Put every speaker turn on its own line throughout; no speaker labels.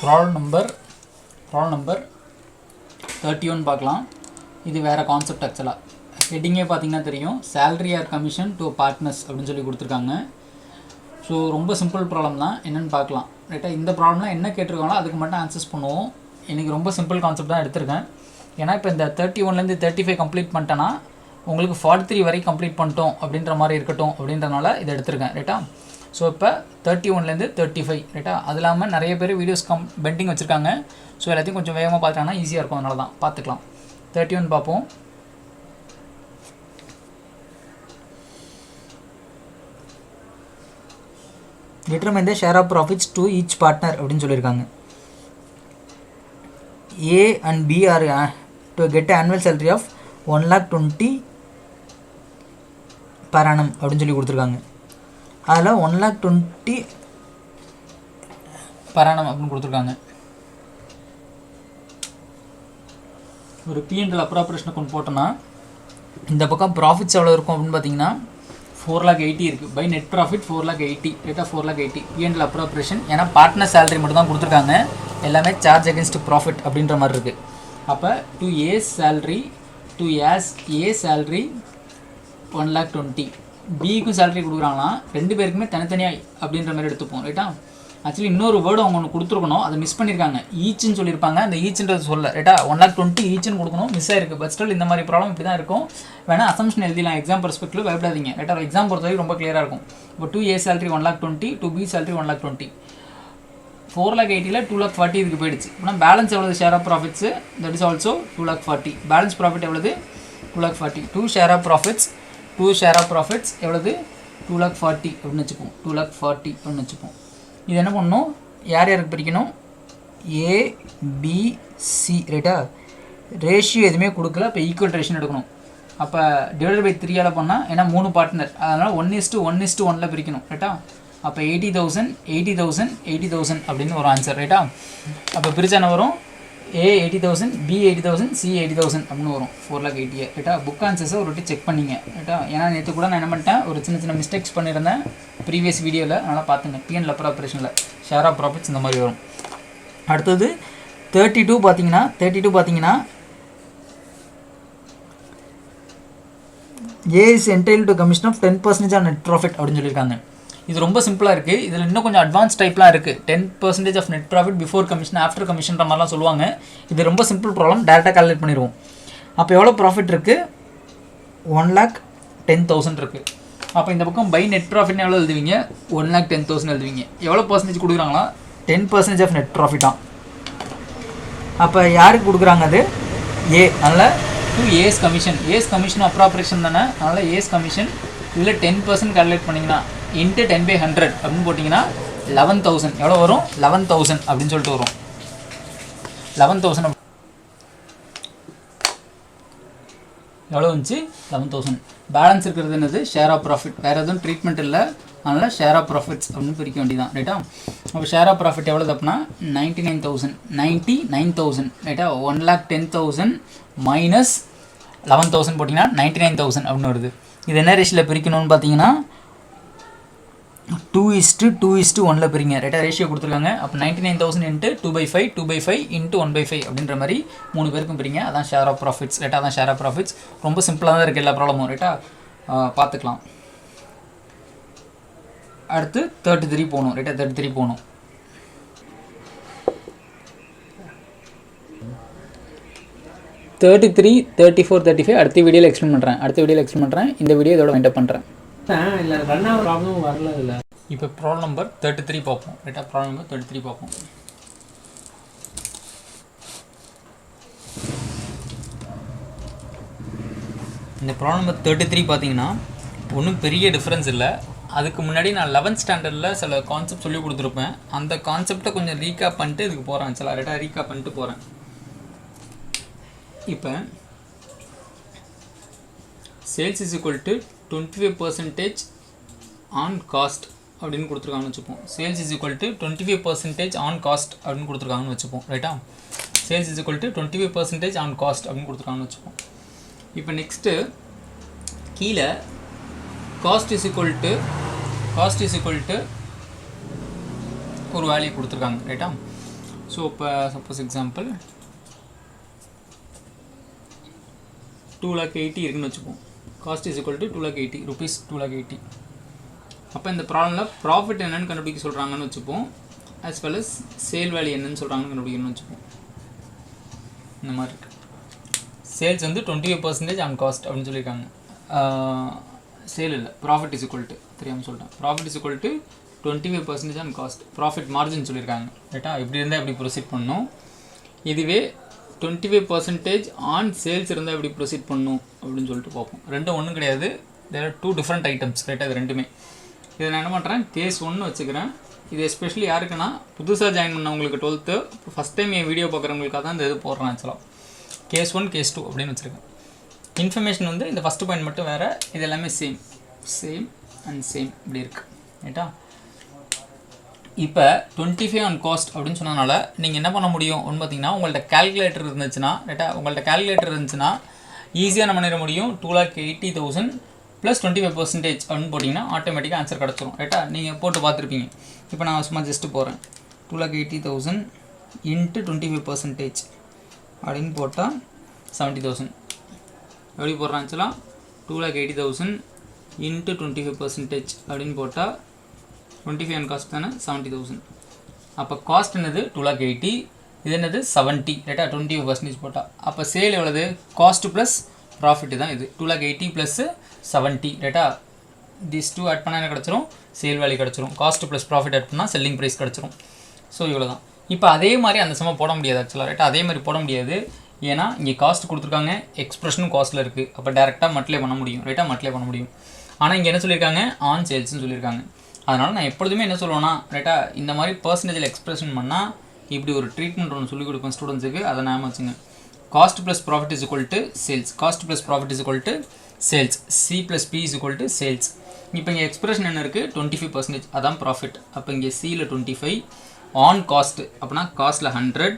Problem number 31 பார்க்கலாம். இது வேறு கான்செப்ட் ஆக்சுவலாக. ஹெட்டிங்கே பார்த்தீங்கன்னா தெரியும், salary or commission to partners அப்படின்னு சொல்லி கொடுத்துருக்காங்க. ஸோ ரொம்ப சிம்பிள் ப்ராப்ளம் தான், என்னென்னு பார்க்கலாம். ரைட்டாக இந்த ப்ராப்ளம்லாம் என்ன கேட்டிருக்காங்களோ அதுக்கு மட்டும் ஆன்சர்ஸ் பண்ணுவோம். இன்றைக்கி ரொம்ப சிம்பிள் கான்செப்ட் தான் எடுத்திருக்கேன். ஏன்னா இப்போ இந்த 31லேருந்து 35 கம்ப்ளீட் பண்ணிட்டேன்னா உங்களுக்கு 43 வரை கம்ப்ளீட் பண்ணிட்டோம் அப்படின்ற மாதிரி இருக்கட்டும் அப்படின்றனால இதை எடுத்திருக்கேன். ரைட்டா? ஸோ இப்போ 31லேருந்து 35 ரைட்டா? அது இல்லாமல் நிறைய பேர் வீடியோஸ் பெண்டிங் வச்சுருக்காங்க. ஸோ எல்லாத்தையும் கொஞ்சம் வேகமாக பார்த்தாங்கன்னா ஈஸியாக இருக்கும், அதனால தான் பார்த்துக்கலாம். 31 பார்ப்போம். Determine the share of profits to each partner அப்படின்னு சொல்லியிருக்காங்க. A and B are to get annual salary of 1,20,000 per annum அப்படின்னு சொல்லி கொடுத்துருக்காங்க. அதில் 1,20,000 per annum அப்படின்னு கொடுத்துருக்காங்க. ஒரு P&L அப்ராப்ரேஷனை கொண்டு போட்டோன்னா இந்த பக்கம் ப்ராஃபிட்ஸ் எவ்வளோ இருக்கும் அப்படின்னு பார்த்தீங்கன்னா 4,80,000 இருக்குது. பை நெட் ப்ராஃபிட் 4,80,000 ரேட்டாக 4,80,000 P&L அப்ராப்ரேஷன். ஏன்னா பார்ட்னர் சேலரி மட்டும் தான் கொடுத்துருக்காங்க, எல்லாமே சார்ஜ் அகேன்ஸ்ட் ப்ராஃபிட் அப்படின்ற மாதிரி இருக்குது. அப்போ டு ஏ சேலரி 1,20,000, பிக்கும் சேலரி கொடுக்குறாங்கன்னா ரெண்டு பேருக்குமே தனித்தனியாக அப்படின்ற மாதிரி எடுத்துப்போம். ரைட்டா? ஆக்சுவலி இன்னொரு வேர்டு அவங்க ஒன்று கொடுத்துருக்கணும், அதை மிஸ் பண்ணியிருக்காங்க. ஈச்சுன்னு சொல்லியிருப்பாங்க, அந்த ஈச்சுன்றது சொல்ல. ரைட்டா? 1,20,000 ஈச்சுன்னு கொடுக்கணும், மிஸ் ஆயிருக்கு. பட் ஸ்டில் இந்த மாதிரி ப்ராப்ளம் இப்படி தான் இருக்கும். வேணால் அசம்ஷன் எழுதிலாம், எக்ஸாம் பர்ஸ்பெக்டிவ் பயப்படாதீங்க. ரைட்டா? எக்ஸாம் பொறுத்த வரைக்கும் ரொம்ப கிளியராக இருக்கும். இப்போ to A salary 1,20,000, to B salary 1,20,000, 4,80,000 2,40,000 இதுக்கு போயிடுச்சு. அப்படின்னா பேலன்ஸ் எவ்வளவு share of profits? That is also 2,40,000. Balance profit எவ்வளவு? 2,40,000. டூ ஷேர் ஆஃப் ப்ராஃபிட்ஸ் எவ்வளவு? 2,40,000 அப்படின்னு வச்சுப்போம். 2,40,000 அப்படின்னு வச்சுப்போம். இது என்ன பண்ணணும், யார் யாருக்கு பிரிக்கணும்? ஏ பி சி. ரைட்டா? ரேஷியோ எதுவுமே கொடுக்கல, அப்போ ஈக்குவல் ரேஷன் எடுக்கணும். அப்போ டிவைடட் பை 3 பண்ணால், ஏன்னா 3 பார்ட்னர், அதனால் 1:1 பிரிக்கணும். ரைட்டா? அப்போ 80,000 அப்படின்னு ஒரு ஆன்சர். ரைட்டா? அப்போ பிரிச்சா என்ன வரும்? A 80,000, B 80,000, C 80,000 அப்படின்னு வரும். 4,80,000. ரைட்டா? புக் ஆன்சர்ஸை ஒரு வாட்டி செக் பண்ணிங்க. ரைட்டா? ஏன்னா நேற்று கூட நான் என்ன பண்ணிட்டேன், ஒரு சின்ன மிஸ்டேக்ஸ் பண்ணியிருந்தேன் ப்ரீவியஸ் வீடியோவில், அதனால் பார்த்துங்க. P&L அப்ராப்ரேஷனில் ஷேர் ஆஃப் ப்ராஃபிட்ஸ் இந்த மாதிரி வரும். அடுத்தது 32 பார்த்தீங்கன்னா A is entitled to commission of 10% on net profit அப்படின்னு சொல்லியிருக்காங்க. இது ரொம்ப சிம்பிளாக இருக்குது. இதில் இன்னும் கொஞ்சம் அட்வான்ஸ் டைப்லாம் இருக்குது. 10% of net profit before commission, after கமிஷன்ற மாதிரிலாம் சொல்லுவாங்க. இது ரொம்ப சிம்பிள் ப்ராப்ளம், டேரெக்டாக கால்குலேட் பண்ணிடுவோம். அப்போ எவ்வளோ ப்ராஃபிட் இருக்குது? 1,10,000 இருக்குது. அப்போ இந்த பக்கம் பை நெட் ப்ராஃபிட்னு எவ்வளோ எழுதுவீங்க? 1,10,000 எழுதுவீங்க. எவ்வளோ பர்சன்டேஜ் கொடுக்குறாங்களா? 10% ஆஃப் நெட் ப்ராஃபிட்டாக. அப்போ யாருக்கு கொடுக்குறாங்க? அது ஏ. அதனால் டு ஏஸ் கமிஷன் அப்ராப்ரேஷன் தானே, அதனால் ஏஸ் கமிஷன். இதில் 10% கால்குலேட் பண்ணிங்கன்னா இன்ட்டு 10/100 அப்படின்னு போட்டிங்கன்னா 11,000 எவ்வளோ வரும்? 11,000 அப்படின்னு சொல்லிட்டு வரும். 11,000 எவ்வளோ வந்துச்சு? 11,000. பேலன்ஸ் இருக்கிறது என்னது? Share of profit. வேறு எதுவும் ட்ரீட்மெண்ட் இல்லை, அதனால் ஷேர் ஆஃப் ப்ராஃபிட்ஸ் அப்படின்னு பிரிக்க வேண்டியதான். ரைட்டா? அப்போ ஷேர் ஆஃப் ப்ராஃபிட் எவ்வளோ அப்படின்னா 99,000. ரைட்டா? 1,10,000 மைனஸ் 11,000 போட்டிங்கன்னா 99,000 அப்படின்னு வருது. இது என்ன ரேஷியோவில் பிரிக்கணும்னு பார்த்தீங்கன்னா 2:1 பிரிங்க. ரைட்டா? ரேஷியோ கொடுத்துருக்காங்க. அப்போ 99,000 இன்ட்டு 2/5, 2/5 இன்ட்டு 1/5 அப்படின்ற மாதிரி 3 பேருக்கும் பிரிங்க. அதான் ஷேர் ஆஃப் ப்ராஃபிட்ஸ். ரைட்டா? அதான் ஷேர் ஆஃப் ப்ராஃபிட்ஸ். ரொம்ப சிம்பிளாக தான் இருக்குது எல்லா ப்ராப்ளமும். ரைட்டா? பார்த்துக்கலாம். அடுத்து 33 போகணும். ரைட்டா? 33 போகணும். அடுத்த வீடியோவில் எக்ஸ்பிளைன் பண்ணுறேன். இந்த வீடியோ இதோட வைண்ட் அப் பண்ணுறேன்.
இல்லை ரன் ஆகிற ப்ராப்ளம் வரல. இல்லை
இப்போ ப்ராப்ளம் நம்பர் 33 பார்ப்போம். ரைட்டா? ப்ராப்ளம் நம்பர் 33 பார்ப்போம். இந்த ப்ராப்ளம் நம்பர் 33 பார்த்தீங்கன்னா ஒன்றும் பெரிய டிஃப்ரென்ஸ் இல்லை. அதுக்கு முன்னாடி நான் 11th ஸ்டாண்டர்டில் சில கான்செப்ட் சொல்லி கொடுத்துருப்பேன். அந்த கான்செப்டை கொஞ்சம் ரீகாப் பண்ணிட்டு இதுக்கு போகிறேன். சில ரைட்டாக ரீகாப் பண்ணிட்டு போகிறேன். இப்போ sales is equal to 25% on cost அப்படின்னு கொடுத்துருக்காங்கன்னு வச்சுப்போம். Sales is equal to 25% on cost அப்படின்னு கொடுத்துருக்காங்கன்னு வச்சுப்போம். ரைட்டா? Sales is equal to 25% on cost அப்படின்னு கொடுத்துருக்காங்கன்னு வச்சுப்போம். இப்போ நெக்ஸ்ட்டு கீழே காஸ்ட் இஸ் ஈக்குவல் டு ஒரு வேல்யூ கொடுத்துருக்காங்க. ரைட்டா? ஸோ இப்போ சப்போஸ் எக்ஸாம்பிள் 2,80,000 இருக்குன்னு வச்சுப்போம். Cost is equal to 2,80,000 rupees 2,80,000. அப்போ இந்த ப்ராப்ளமில் ப்ராஃபிட் என்னன்னு கண்டுபிடிக்க சொல்கிறாங்கன்னு வச்சுப்போம், as well as sale value என்னன்னு சொல்கிறாங்கன்னு கண்டுபிடிக்கணும்னு வச்சுப்போம். இந்த மாதிரி இருக்குது. சேல்ஸ் வந்து 25% ஆன் காஸ்ட் அப்படின்னு சொல்லியிருக்காங்க. சேல் இல்லை, ப்ராஃபிட் இஸ் ஈக்குவல் டு, தெரியாமல் சொல்லிட்டேன், profit is equal to 25% on cost, profit margin சொல்லியிருக்காங்க. ரைட்டா, இப்படி இருந்தால் எப்படி ப்ரொசீட் பண்ணணும். இதுவே 25% ஆன் சேல்ஸ் இருந்தால் எப்படி ப்ரொசீட் பண்ணணும் அப்படின்னு சொல்லிட்டு பார்ப்போம். ரெண்டும் ஒன்றும் கிடையாது, தேர் ஆர் 2 டிஃப்ரெண்ட் ஐட்டம்ஸ். ரைட்டாக இது ரெண்டுமே. இதை நான் என்ன பண்ணுறேன், கேஸ் 1 வச்சுக்கிறேன். இது எஸ்பெஷலி யாருக்குன்னா புதுசாக ஜாயின் பண்ணவங்களுக்கு 12th ஃபஸ்ட் டைம் என் வீடியோ பார்க்குறவங்களுக்காக தான் இந்த இது போடுறேன். ஆக்சுவலாக கேஸ் 1 கேஸ் 2 அப்படின்னு வச்சுருக்கேன். இன்ஃபர்மேஷன் வந்து இந்த ஃபஸ்ட்டு பாயிண்ட் மட்டும் வேறு, இது எல்லாமே சேம் அண்ட் சேம் இப்படி இருக்குது. ரைட்டா, இப்போ 25 ஆன் காஸ்ட் அப்படின்னு சொன்னதுனால நீங்கள் என்ன பண்ண முடியும் அப்படின்னு பார்த்தீங்கன்னா, உங்கள்கிட்ட கேல்குலேட்டர் இருந்துச்சுன்னா, ரைட்டா, உங்கள்கிட்ட கேல்குலேட்டர் இருந்துச்சுன்னா ஈஸியாக நம்ம பண்ணிட முடியும். 2,80,000 ப்ளஸ் 25% அப்படின்னு போட்டிங்கன்னா ஆட்டோமேட்டிக்காக ஆன்சர் கிடச்சிரும். ரைட்டா, நீங்கள் போட்டு பார்த்துருப்பீங்க. இப்போ நான் சும்மா ஜஸ்ட்டு போகிறேன், 2,80,000 இன்ட்டு 25% அப்படின்னு போட்டால் 70,000. எப்படி போடுறேன் ஆக்சுவலாக, 2,80,000 இன்ட்டு 25% அப்படின்னு போட்டால் 25 ஆன் காஸ்ட் தானே 70,000. அப்போ காஸ்ட் என்னது 2,80,000, இது என்னது 70. ரைட்டா, 25% போட்டால் அப்போ சேல் எவ்வளவு, காஸ்ட் ப்ளஸ் ப்ராஃபிட் தான் இது. 2,80,000 ப்ளஸ் 70. ரைட்டா, திஸ் 2 ஆட் பண்ணால் என்ன கிடச்சிரும், சேல் வேல்யூ கிடச்சிரும். காஸ்ட் ப்ளஸ் ப்ராஃபிட் ஆட் பண்ணால் செல்லிங் ப்ரைஸ் கிடச்சிரும். ஸோ இவ்வளோ தான். இப்போ அதே மாதிரி அந்த சமம் போட முடியாது ஆக்சுவலாக. ரைட்டா, அதே மாதிரி போட முடியாது. ஏன்னா இங்கே காஸ்ட் கொடுத்துருக்காங்க, எக்ஸ்பிரஷனும் காஸ்ட்டில் இருக்குது. அப்போ டேரெக்டாக மட்டிலே பண்ண முடியும். ரைட்டாக மட்டிலே பண்ண முடியும். ஆனால் இங்கே என்ன சொல்லியிருக்காங்க, ஆன் சேல்ஸ்னு சொல்லியிருக்காங்க. அதனால் நான் எப்பொழுதுமே என்ன சொல்லுவேன்னா, ரைட்டா, இந்த மாதிரி பர்சன்டேஜில் எக்ஸ்பிரஷன் பண்ணால் இப்படி ஒரு ட்ரீட்மெண்ட் ஒன்று சொல்லிக் கொடுப்பேன் ஸ்டூடெண்ட்ஸுக்கு. அதை நான் வச்சுங்க, cost plus profit is equal to sales, cost plus profit is equal to sales, C plus P is equal to sales. இப்போ இங்கே எக்ஸ்பிரஷன் என்ன இருக்குது, 25%, அதான் ப்ராஃபிட். அப்போ இங்கே சியில் 25 ஆன் காஸ்ட், அப்போனா காஸ்ட்டில் 100,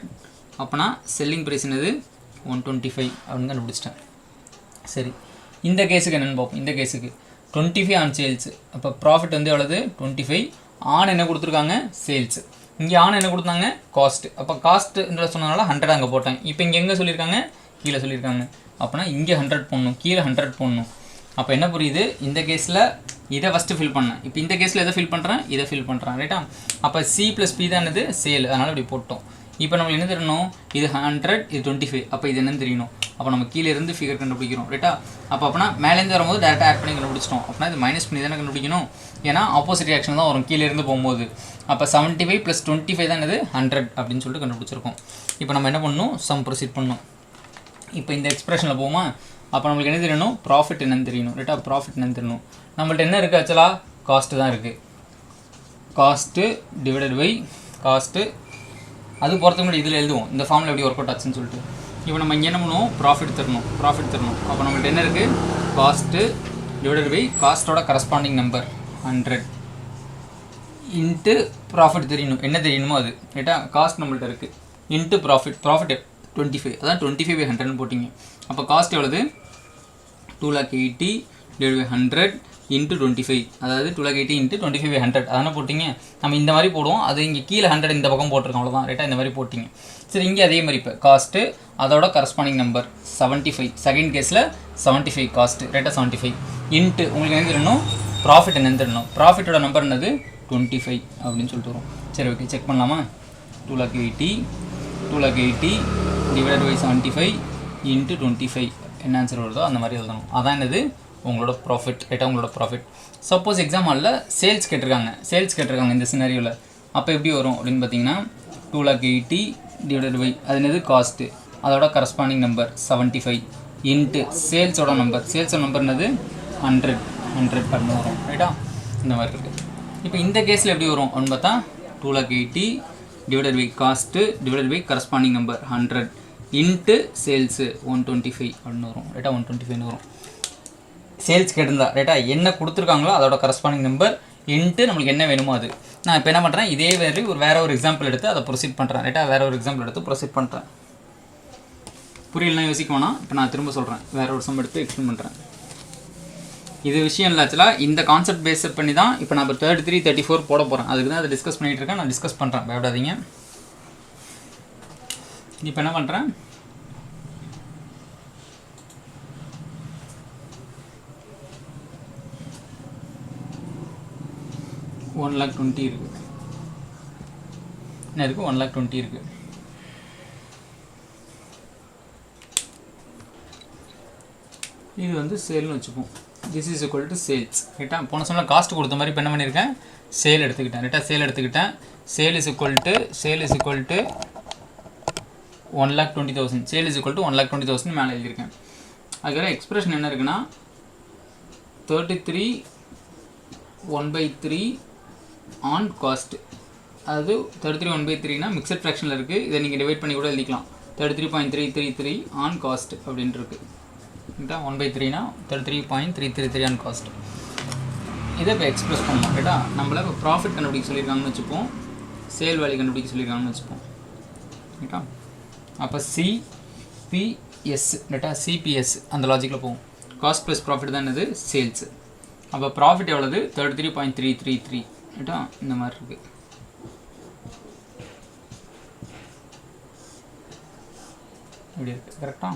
அப்போனா செல்லிங் ப்ரைஸ் என்னது 125 அப்படின்னு கண்டுபிடிச்சிட்டேன். சரி, இந்த கேஸுக்கு என்னென்னு பார்ப்போம். இந்த கேஸுக்கு 25 ஆன் சேல்ஸ், அப்போ ப்ராஃபிட் வந்து எவ்வளவு 25, ஆன் என்ன கொடுத்துருக்காங்க சேல்ஸ், இங்கே ஆன் என்ன கொடுத்தாங்க காஸ்ட்டு. அப்போ காஸ்ட்டு இந்த சொன்னதுனால 100 அங்கே போட்டேன். இப்போ இங்கே எங்கே சொல்லியிருக்காங்க, கீழே சொல்லியிருக்காங்க. அப்போனா இங்கே 100 போடணும், கீழே 100 போடணும். அப்போ என்ன புரியுது, இந்த கேஸில் இதை ஃபஸ்ட்டு ஃபில் பண்ணேன், இப்போ இந்த கேஸில் எதை ஃபில் பண்ணுறேன், இதை ஃபில் பண்ணுறேன். ரைட்டா, அப்போ சி ப்ளஸ் பி தான் என்னது சேல், அதனால் இப்படி போட்டோம். இப்போ நம்மளுக்கு என்ன தெரியணும், இது 100, இது 25. அப்போ இது என்னன்னு தெரியணும். அப்போ நம்ம கீழே இருந்து ஃபிகர் கண்டுபிடிக்கிறோம். ரைட்டா, அப்போனா மேலேருந்து வரும்போது டேரெக்டாக ஆட் பண்ணி கண்டுபிடிச்சிட்டோம். அப்படின்னா இது மைனஸ் பண்ணி தானே கண்டுபிடிக்கணும், ஏன்னா ஆப்போசிட் ரியாக்ஷன் தான் வரும் கீழே இருந்து போகும்போது. அப்போ 75 ப்ளஸ் 25 தான் என்னது 100 அப்படின்னு சொல்லிட்டு கண்டுபிடிச்சிருக்கோம். இப்போ நம்ம என்ன பண்ணணும், சம் ப்ரொசீட் பண்ணணும். இப்போ இந்த எக்ஸ்பிரஷனில் போகுமா, அப்போ நம்மளுக்கு என்ன தெரியணும், ப்ராஃபிட் என்னன்னு தெரியணும். ரைட்டா, ப்ராஃபிட் என்னன்னு தெரியணும். நம்மள்ட்ட என்ன இருக்குது ஆக்சுவலாக, காஸ்ட்டு தான் இருக்குது. காஸ்ட்டு டிவைடட் பை காஸ்ட்டு, அது பொறுத்த முன்னாடி இதில் எழுதுவோம், இந்த ஃபார்மில் எப்படி ஒர்க் அவுட் ஆச்சுன்னு சொல்லிட்டு. இப்போ நம்ம இங்கே என்ன பண்ணுவோம், ப்ராஃபிட் தரணும். அப்போ நம்மள்ட்ட என்ன இருக்குது, காஸ்ட்டு டிவைடட் பை காஸ்ட்டோட கரஸ்பாண்டிங் நம்பர் 100 இன்ட்டு ப்ராஃபிட் தெரியணும், என்ன தெரியணுமோ அது. ரைட்டா, காஸ்ட் நம்மள்ட்ட இருக்குது இன்ட்டு ப்ராஃபிட் 25, அதான் 25/100 போட்டிங்க. அப்போ காஸ்ட் எவ்வளவு 2,80,000 டிவைட் பை 100 இன்ட்டு 25, அதாவது 2,80,000 இன்ட்டு 25/100 அதானே போட்டிங்க. நம்ம இந்த மாதிரி போடுவோம், அது இங்கே கீழே 100 இந்த பக்கம் போட்டிருக்கோம், அவ்வளோதான். ரைட்டாக இந்த மாதிரி போட்டிங்க. சரி, இங்கே அதே மாதிரி இப்போ காஸ்ட்டு அதோட கரஸ்பாண்டிங் நம்பர் 75, செகண்ட் கேஸில் 75 காஸ்ட்டு. ரைட்டாக 75 இன்ட்டு உங்களுக்கு என்ன தெரியணும், ப்ராஃபிட் என்னன்னு தெரியணும். ப்ராஃபிட்டோட நம்பர் என்னது 25 அப்படின்னு சொல்லிட்டு வரும். சரி, ஓகே, செக் பண்ணலாமா. 2,80,000 டிவைட் பை 75 இன்ட்டு 25 என்ன ஆன்சர் வருதோ அந்த மாதிரி எழுதணும். அதான் என்னது உங்களோட ப்ராஃபிட். ரைட்டாக உங்களோட ப்ராஃபிட். சப்போஸ் எக்ஸாம் ஹாலில் சேல்ஸ் கேட்டிருக்காங்க இந்த சினாரியோவில். அப்போ எப்படி வரும் அப்படின்னு பார்த்தீங்கன்னா 2,80,000 டிவைட் பை அது என்னது காஸ்ட்டு, அதோட கரஸ்பாண்டிங் நம்பர் 75 இன்ட்டு சேல்ஸோட நம்பர் என்னது 100 அப்படின்னு வரும். ரைட்டா, இந்த மாதிரி இருக்குது. இப்போ இந்த கேஸில் எப்படி வரும் அப்படின்னு பார்த்தா 2,80,000 divided by cost divided by corresponding number 100 into sales 125 அப்படின்னு வரும். ரைட்டா, 125 வரும். சேல்ஸ் கேட்டிருந்தா ரைட்டா என்ன கொடுத்துருக்காங்களோ அதோட கரஸ்பாண்டிங் நம்பர் இன்ட்டு நம்மளுக்கு என்ன வேணுமோ அது. நான் இப்போ என்ன பண்ணுறேன், இதே மாதிரி வேறு ஒரு எக்ஸாம்பிள் எடுத்து அதை ப்ரொசீட் பண்ணுறேன். ரைட்டா, வேறு ஒரு எக்ஸாம்பிள் எடுத்து ப்ரொசீட் பண்ணுறேன். புரியலாம், யோசிக்க வேணாம். இப்போ நான் திரும்ப சொல்கிறேன், வேறு ஒரு சம் எடுத்து எக்ஸ்பிளைன் பண்ணுறேன். இது விஷயம் இல்லை ஆக்சுவலாக, இந்த கான்செப்ட் பேஸ் பண்ணி தான் இப்போ நான் இப்போ 33, 34 போட போகிறேன். அதுக்கு தான் அதை டிஸ்கஸ் பண்ணிகிட்டு இருக்கேன். நான் டிஸ்கஸ் பண்ணுறேன், பயப்படாதீங்க. இப்போ என்ன பண்ணுறேன், $1,20,000 இருக்குது. என்ன இருக்குது, $1,20,000 இருக்குது. இது வந்து சேல்னு வச்சுப்போம். This is equal to sales. ரைட்டா, போன சொன்ன காஸ்ட் கொடுத்த மாதிரி இப்போ என்ன பண்ணியிருக்கேன், சேல் எடுத்துக்கிட்டேன். ரைட்டா, சேல் எடுத்துக்கிட்டேன். Sale is equal to $1,20,000. Sale is equal to $1,20,000 மேலே எழுதியிருக்கேன். அதுக்காக எக்ஸ்பிரஷன் என்ன இருக்குன்னா 33/1/3 ஆன் காஸ்ட். அது 33/1/3னா மிக்சட் ஃப்ராக்ஷனில் இருக்குது. இதை நீங்கள் டிவைட் பண்ணி கூட எழுதிக்கலாம். 33.333 ஆன் காஸ்ட் அப்படின்ட்டு இருக்குது. 1/3னா 33.333 ஆன் காஸ்ட். இதை இப்போ எக்ஸ்பிரஸ் பண்ணலாம். ரைட்டா, நம்மள இப்போ ப்ராஃபிட் கண்டுபிடிக்க சொல்லியிருக்காங்கன்னு வச்சுப்போம், சேல் வேல்யூ கண்டுபிடிக்க சொல்லியிருக்காங்கன்னு வச்சுப்போம். ரைட்டா, அப்போ சிபிஎஸ். ரைட்டா, சிபிஎஸ் அந்த லாஜிக்கில் போகும். காஸ்ட் ப்ளஸ் ப்ராஃபிட் தான் இது சேல்ஸ். அப்போ ப்ராஃபிட் எவ்வளவு, 33.333. ரைட்டா, இந்த மாதிரி இருக்குது. இப்படி இருக்குது. கரெக்டாக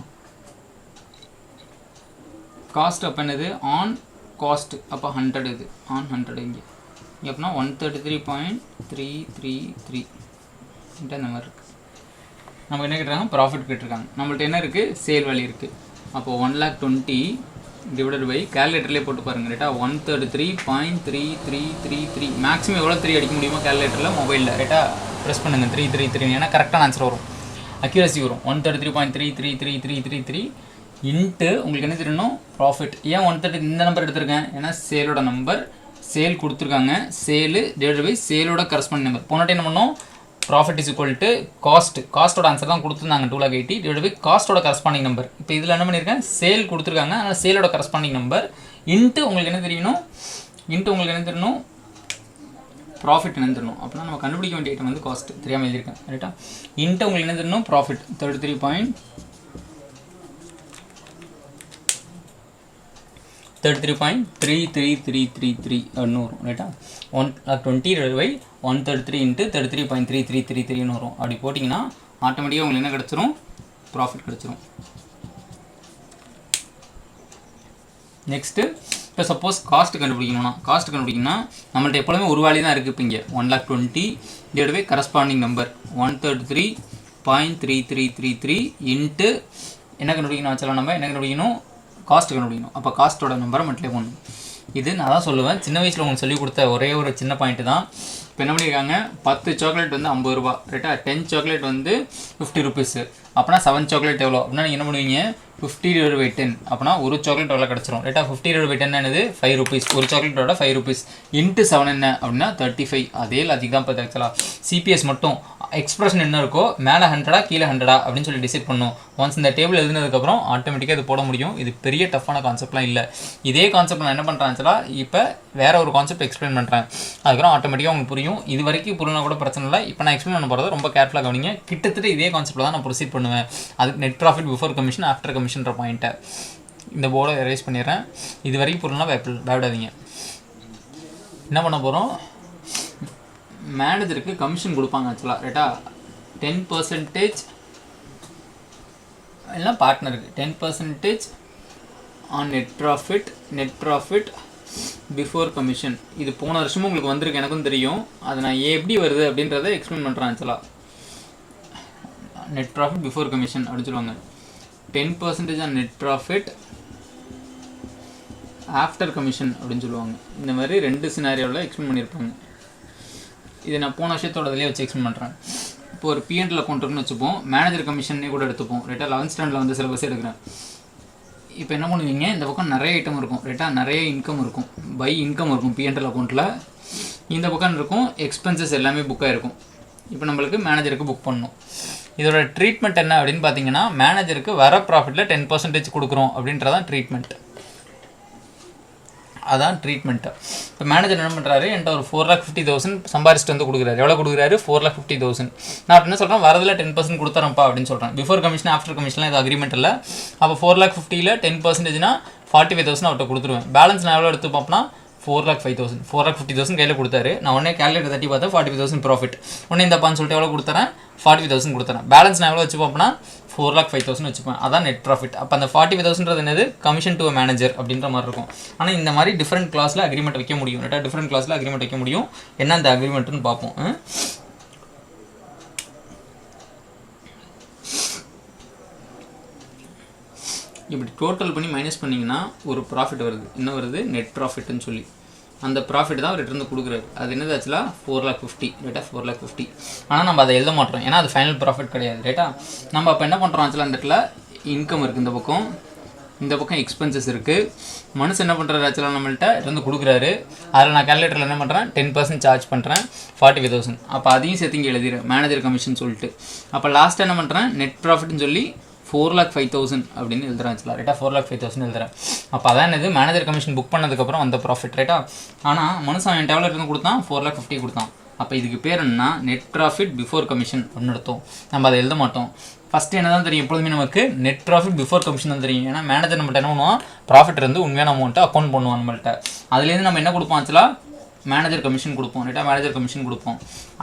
காஸ்ட் அப்போ என்னது, ஆன் காஸ்ட். அப்போ 100. இது ஆன் 100. இங்கே எப்படின்னா 133.333 இந்த மாதிரி இருக்குது. நம்ம என்ன கேட்டுருக்காங்க, ப்ராஃபிட் கேட்டிருக்காங்க. நம்மள்ட்ட என்ன இருக்குது, சேல் வேல்யூ இருக்குது. அப்போ 1,20,000 டிவைடட் பை கேல்குலேட்டர்லேயே போட்டு பாருங்கள். ரைட்டா, 133.3333. மேக்ஸிமம் எவ்வளோ 3 அடிக்க முடியுமோ கேல்குலேட்டரில், மொபைலில். ரைட்டா, ப்ரெஸ் பண்ணுங்கள் 333. ஏன்னா கரெக்டான ஆன்சர் வரும், அக்யூரசி வரும். 133.33333 இன்ட்டு உங்களுக்கு என்ன தெரியணும், ப்ராஃபிட். ஏன் 130 இந்த நம்பர் எடுத்திருக்கேன், ஏன்னா சேலோட நம்பர், சேல் கொடுத்துருக்காங்க. சேலு டிவைடட் பை சேலோட கரஸ்பாண்டிங் நம்பர். போனட்டே என்ன பண்ணோம், profit is equal to cost. காஸ்ட்டோட ஆன்சர் தான் கொடுத்துருந்தாங்க 2,80,000 டிவைட் பை காஸ்ட்டோட கரஸ்பாண்டிங் நம்பர். இப்போ இதில் என்ன பண்ணியிருக்கேன், சேல் கொடுத்துருக்காங்க, அதனால் சேலோட கரஸ்பாண்டிங் நம்பர் இன்ட்டு உங்களுக்கு என்ன தெரியணும், ப்ராஃபிட் என்ன தெரியணும். அப்படின்னா நம்ம கண்டுபிடிக்க வேண்டிய ஐட்டம் வந்து காஸ்ட் தெரியாமல் எழுதியிருக்கேன். ரைட்டா, இன்ட்டு உங்களுக்கு என்ன தெரியணும், ப்ராஃபிட் 33.33333 அப்படின்னு வரும். ரைட்டா, 120 பை 133 இன்ட்டு 33.3333 வரும். அப்படி போட்டிங்கன்னா ஆட்டோமேட்டிக்காக உங்களுக்கு என்ன கிடச்சிரும், ப்ராஃபிட் கிடச்சிரும். நெக்ஸ்ட்டு இப்போ சப்போஸ் காஸ்ட் கண்டுபிடிக்கணும்னா, நம்மள்ட்ட எப்போதுமே ஒரு வேல்யூ தான் இருக்குது. இப்போ இங்கே 1,20,000 divide by corresponding number 133.3333 into என்ன கண்டுபிடிக்கணும் வச்சாலும் நம்ம என்ன கண்டுபிடிக்கணும், காஸ்ட் கண்டுபிடிக்கணும். அப்போ காஸ்ட்டோட நம்பரை மட்டும் பண்ணணும். இது நான் தான் சொல்லுவேன், சின்ன வயசில் உங்களுக்கு சொல்லிக் கொடுத்த ஒரே ஒரு சின்ன பாயிண்ட் தான். இப்போ என்ன பண்ணியிருக்காங்க, 10 சாக்லேட் வந்து 50 ரூபா. ரைட்டா, 10 சாக்லேட் வந்து 50 ருபீஸு. அப்படின்னா 7 சாக்லேட் எவ்வளோ அப்படின்னா நீங்கள் என்ன பண்ணுவீங்க, 50 divided by 10. அப்படின்னா ஒரு சாக்லேட் எவ்வளோ கிடச்சிரும். ரைட்டா, 50 divided by 10 என்னது, 5 rupees. ஒரு சாக்லேட்டோட 5 rupees இன்ட்டு 7 என்ன அப்படின்னா 35. அதே லாஜிக் தான். இப்போ ஆக்சுவலாக சிபிஎஸ் மட்டும் எக்ஸ்பிரஷன் என்ன இருக்கோ, மேலே 100 கீழே 100 அப்படின்னு சொல்லி டிசைட் பண்ணும். ஒன்ஸ் இந்த டேபிள் எழுதுனதுக்கப்புறம் ஆட்டோமேட்டிக்காக இது போட முடியும். இது பெரிய டஃப்பான கான்செப்ட்லாம் இல்லை. இதே கான்செப்ட் நான் என்ன பண்ணுறேன் ஆக்சுவலாக, இப்போ வேற ஒரு கான்செப்ட் எக்ஸ்பிளைன் பண்ணுறேன். அதுக்கப்புறம் ஆட்டோமேட்டிக்காக உங்களுக்கு புரியும். இது வரைக்கும் புரியலாம் கூட பிரச்சனை இல்லை. இப்போ நான் எக்ஸ்பிளைன் பண்ண போகிறது ரொம்ப கேர்ஃபுல்லாக கவனிங்க. கிட்டத்தட்ட இதே கான்செப்ட்டில் தான் நான் ப்ரொசீட் பண்ணுவேன். அதுக்கு net profit before commission after கமிஷன்ற பாயிண்ட்டை இந்த போர்டை எரேஸ் பண்ணிடுறேன். இது வரைக்கும் புரியலாம் பயப்படாதீங்க. என்ன பண்ண போகிறோம், மேனேஜருக்கு கமிஷன் கொடுப்பாங்க ஆக்சுவலாக. ரைட்டா, 10% இல்லைனா பார்ட்னருக்கு 10% on net profit before commission. இது போன வருஷமும் உங்களுக்கு வந்திருக்கு, எனக்கும் தெரியும். அது நான் எப்படி வருது அப்படின்றத எக்ஸ்பிளைன் பண்ணுறேன் ஆக்சுவலாக. நெட் ப்ராஃபிட் பிஃபோர் கமிஷன் அப்படின்னு சொல்லுவாங்க. 10% on net profit after commission அப்படின்னு சொல்லுவாங்க. இந்த மாதிரி 2 சினாரியோவில் எக்ஸ்பிளைன் பண்ணியிருப்பாங்க. இதை நான் போன வருஷத்தோட இதிலே வச்சு எக்ஸ்பிளைன் பண்ணுறேன். இப்போ ஒரு பிஎன்எல் அக்கௌண்ட் இருக்குன்னு வச்சுப்போம், மேனேஜர் கமிஷனே கூட எடுத்துப்போம். ரைட்டா, 11th ஸ்டாண்டர்டில் வந்து சிலபஸ் எடுக்கிறேன். இப்போ என்ன பண்ணுவீங்க, இந்த பக்கம் நிறைய ஐட்டம் இருக்கும். ரைட்டா, நிறைய இன்கம் இருக்கும், பை இன்கம் இருக்கும் பிஎன்எல் அக்கௌண்ட்டில். இந்த பக்கம் இருக்கும் எக்ஸ்பென்சஸ் எல்லாமே புக்காக இருக்கும். இப்போ நம்மளுக்கு மேனேஜருக்கு புக் பண்ணணும். இதோட ட்ரீட்மெண்ட் என்ன அப்படின்னு பார்த்தீங்கன்னா, மேனேஜருக்கு வர ப்ராஃபிட்டில் 10% கொடுக்குறோம் அப்படின்றதான் ட்ரீட்மெண்ட். அதான் ட்ரீட்மெண்ட்டு. இப்போ மேனேஜர் என்ன பண்ணுறாரு, என்கிட்ட ஒரு 4,50,000 சம்பாரிச்சிட்டு வந்து கொடுக்குறாரு. எவ்வளோ கொடுக்குறாரு, 4,50,000. நான் என்ன சொல்கிறேன், வரதில் 10% கொடுத்துறேன்ப்பா அப்படின்னு சொல்கிறேன். பிஃபோர் கமிஷன் ஆஃப்டர் கமிஷன்லாம் இது அக்ரிமெண்ட் இல்லை. அப்போ 4,50,000ல் 10%னா 45,000 அவர்கிட்ட கொடுத்துருவேன். பேலன்ஸ் நான் எவ்வளோ எடுத்துப்போம்னா 4,05,000 4,50,000 கையில் கொடுத்தாரு. நான் உடனே கேல்குலேட்டர் தட்டி பார்த்தா 45,000 ப்ராஃபிட். உடனே இந்தப்பான்னு சொல்லிட்டு எவ்வளோ கொடுத்துறேன், 45,000 கொடுத்துறேன். பேலன்ஸ் நான் எவ்வளோ வச்சுப்போம் அப்படின்னா 4,05,000 வச்சுப்பேன். அதான் நெட் ப்ராஃபிட். அப்போ அந்த 45,000 என்னது, கமிஷன் டு மேனேஜர் அப்படின்ற மாதிரி இருக்கும். ஆனால் இந்த மாதிரி டிஃப்ரெண்ட் கிளாஸில் அக்ரிமெண்ட் வைக்க முடியும். ரைட்டாக டிஃப்ரெண்ட் கிளாஸில் அக்ரிமெண்ட் வைக்க முடியும். என்ன அந்த அக்ரிமெண்ட்னு பார்ப்போம். இப்படி டோட்டல் பண்ணி மைனஸ் பண்ணிங்கன்னா ஒரு ப்ராஃபிட் வருது. என்ன வருது, நெட் ப்ராஃபிட்னு சொல்லி. அந்த ப்ராஃபிட் தான் அவர் ரிட்டர்ந்து கொடுக்குறாரு. அது என்னது ஆக்சுவலாக 4,50,000 ரைட்டா, 4,50,000. ஆனால் நம்ம அதை எழுத மாட்டோம், ஏன்னா அது ஃபைனல் ப்ராஃபிட் கிடையாது. ரைட்டா, நம்ம அப்போ என்ன பண்ணுறோம் ஆக்சுவலாக, அந்த இடத்துல இன்கம் இருக்குது இந்த பக்கம் எக்ஸ்பென்சஸ் இருக்குது. மனுஷன் என்ன பண்ணுறாரு ஆக்சுவலாக, நம்மள்கிட்ட இருந்து கொடுக்குறாரு. அதில் நான் கேல்குலேட்டரில் என்ன பண்ணுறேன், 10% சார்ஜ் பண்ணுறேன், 45,000. அப்போ அதையும் சேர்த்து இங்கே எழுதிடுறேன், மேனேஜர் கமிஷன் சொல்லிட்டு. அப்போ லாஸ்ட்டாக என்ன பண்ணுறேன், நெட் ப்ராஃபிட்னு சொல்லி 4,05,000 அப்படின்னு எழுதுறேன் ஆக்சுவலாக. ரைட்டா, 4,05,000 எழுதுறேன். அப்போ அதான் என்னது, மேனேஜர் கமிஷன் புக் பண்ணதுக்கப்புறம் அந்த ப்ராஃபிட். ரைட்டா, ஆனால் மனுஷன் என் டெவலர் இருந்து கொடுத்தான், 4,50,000 கொடுத்தான். அப்போ இதுக்கு பேர் என்ன, நெட் ப்ராஃபிட் பிஃபோர் கமிஷன் அப்படின்னு அர்த்தம். நம்ம அதை எழுத மாட்டோம். ஃபஸ்ட்டு என்ன தான் தெரியும், எப்பொழுதுமே நமக்கு நெட் ப்ராஃபிட் பிஃபோர் கமிஷன் தான் தெரியும். ஏன்னா மேனேஜர் நம்மள்ட்ட என்ன பண்ணுவோம், ப்ராஃபிட் இருந்து உண்மையான அமௌண்ட்டை அக்கௌண்ட் பண்ணுவோம் நம்மள்ட்ட. அதுலேருந்து நம்ம என்ன கொடுப்போம் ஆக்சுவலாக, மேனேஜர் கமிஷன் கொடுப்போம். ரைட்டா, மேனேஜர் கமிஷன் கொடுப்போம்.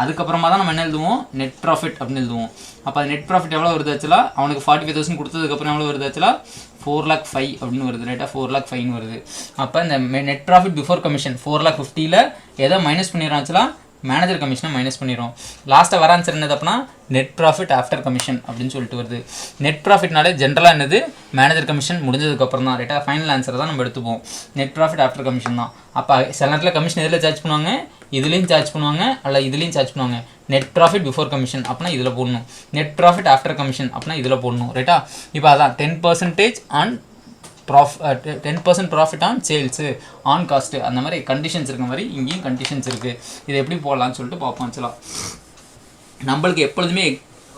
அதுக்கப்புறமா தான் நம்ம என்ன எழுதுவோம், நெட் ப்ராஃபிட் அப்படின்னு எழுதுவோம். அப்போ அது நெட் ப்ராஃபிட் எவ்வளோ வருது ஆக்சுவலாக, அவனுக்கு 45,000 கொடுத்ததுக்கப்புறம் எவ்வளோ வருது ஆக்சுவலாக, 4,05,000 அப்படின்னு வருது. ரைட்டா, 4,05,000 வருது. அப்போ இந்த நெட் ப்ராஃபிட் பிஃபோர் கமிஷன் 4,50,000 எதை மைனஸ் பண்ணிடுறோம் ஆக்சுவலாக, மேனேஜர் கமிஷனை மைனஸ் பண்ணிடுறோம். லாஸ்ட்டாக வர ஆன்சர் என்னது அப்படின்னா, நெட் ப்ராஃபிட் ஆஃப்டர் கமிஷன் அப்படின்னு சொல்லிட்டு வருது. நெட் ப்ராஃபிட்னாலே ஜென்ரலாக என்னது, மேனேஜர் கமிஷன் முடிஞ்சதுக்கப்புறம் தான். ரைட்டா, ஃபைனல் ஆன்சர் தான் நம்ம எடுத்துப்போம். நெட் ப்ராஃபிட் ஆஃப்டர் கமிஷன் தான். அப்போ சில நேரத்தில் கமிஷன் எதில் சார்ஜ் பண்ணுவாங்க, இதுலேயும் சார்ஜ் பண்ணுவாங்க, அல்ல இதுலேயும் சார்ஜ் பண்ணுவாங்க. நெட் ப்ராஃபிட் பிஃபோர் கமிஷன் அப்படின்னா இதில் போடணும், நெட் ப்ராஃபிட் ஆஃப்டர் கமிஷன் அப்படின்னா இதில் போடணும். ரைட்டா, இப்போ அதான் 10% on 10% profit on sales on cost, அந்த மாதிரி கண்டிஷன்ஸ் இருக்க மாதிரி இங்கேயும் கண்டிஷன்ஸ் இருக்குது. இதை எப்படி போடலான்னு சொல்லிட்டு பார்ப்போம். ஆக்சுவலாக நம்மளுக்கு எப்பொழுதுமே